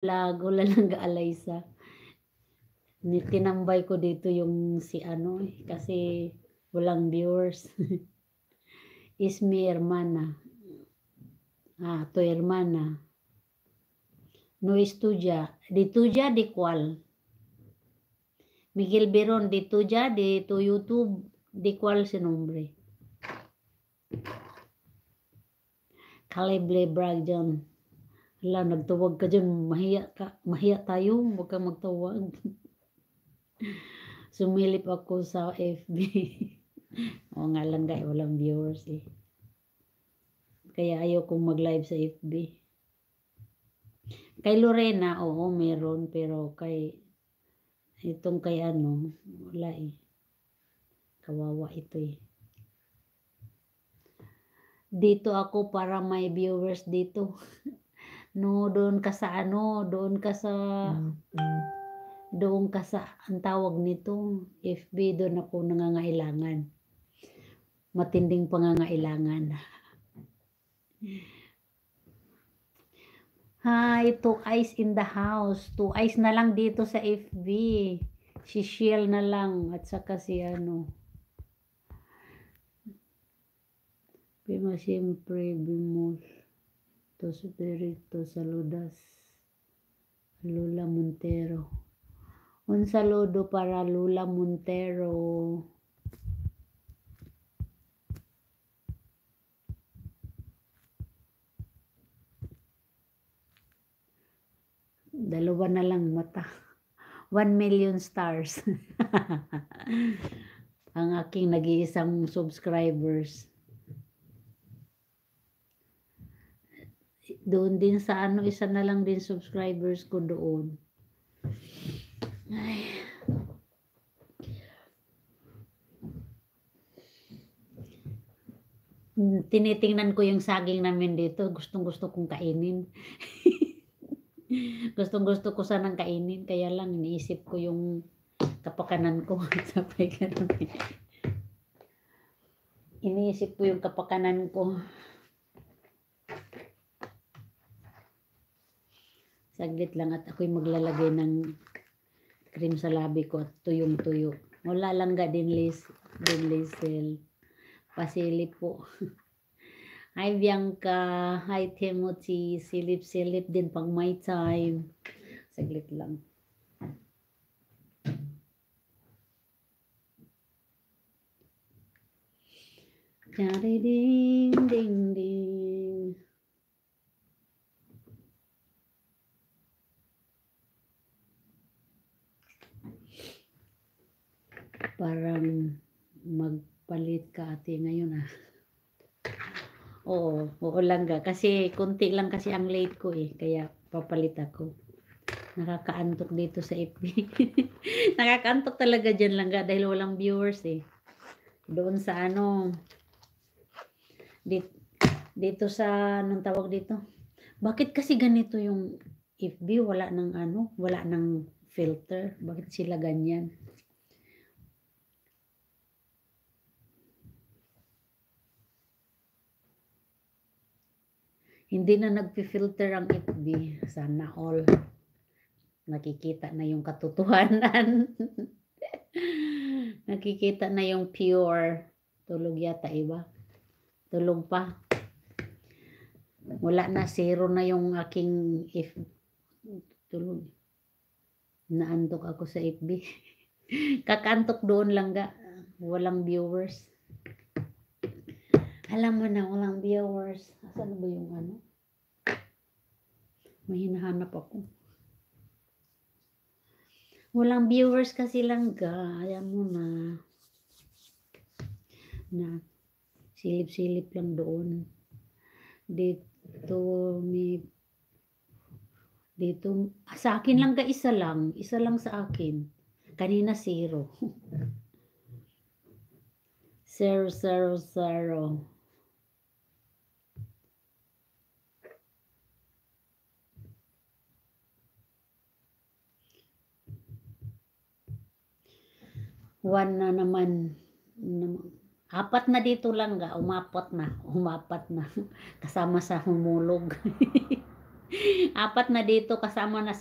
Wala lang Alaysa. Tinambay ko dito yung si ano kasi walang viewers. Es mi hermana. Tu hermana. No estudia. Dituja di cual. Miguel Beron, dituja di tu YouTube. Di cual si nombre. Calibre Brag dyan. Hala, nagtawag ka dyan. Mahiya tayo. Huwag kang magtawag. Sumilip ako sa FB. Oo nga lang guys, walang viewers eh. Kaya ayaw kong mag-live sa FB. Kay Lorena, oo, meron. Pero itong kay ano, wala eh. Kawawa ito eh. Dito ako para may viewers dito. No, doon ka sa ano, doon ka sa ang tawag nito, FB, doon ako nangangailangan. Matinding pangangailangan. Hi, 2 eyes in the house. 2 eyes na lang dito sa FB. Si Shiel na lang at saka si ano. Prima siempre vimos to Espiritu saludas. Lula Montero. Un saludo para Lula Montero. Dalawa na lang mata. 1 million stars. Ang aking nag-iisang subscribers. Doon din sa ano, isa na lang din subscribers ko doon. Ay. Tinitingnan ko yung saging namin dito. Gustong-gusto kong kainin. Gustong-gusto ko sanang kainin. Kaya lang, iniisip ko yung kapakanan ko. Sabay ganun. Iniisip ko yung kapakanan ko. Saglit lang at ako'y maglalagay ng cream sa labi ko at tuyong-tuyo. Wala lang ga din Liesel. Pasilip po. Hi Bianca. Hi Timothy. Silip-silip din pang my time. Saglit lang. Ding ding ding. Parang magpalit ka ate ngayon ah. Oo lang ga. Kasi konti lang kasi ang late ko eh. Kaya papalit ako. Nakakaantok dito sa FB. Nakakaantok talaga dyan lang ga dahil walang viewers eh. Doon sa ano. Dito sa anong tawag dito. Bakit kasi ganito yung FB? Wala ng ano. Wala ng filter. Bakit sila ganyan? Hindi na nagpi-filter ang FB. Sana all. Nakikita na yung katotohanan. Nakikita na yung pure. Tulog yata iba. Tulog pa. Wala na. Zero na yung aking tulog. Naantok ako sa FB. Kakantok doon lang ga. Walang viewers. Alam mo na, walang viewers. Asan ba yung ano? May hinahanap ako. Walang viewers kasi lang ga. Alam mo na. Silip-silip lang doon. Dito, sa akin lang ga isa lang. Isa lang sa akin. Kanina 0. 0, 0, 0. One na naman. 4 na dito lang ga. Umapat na. Kasama sa humulog. Apat na dito kasama na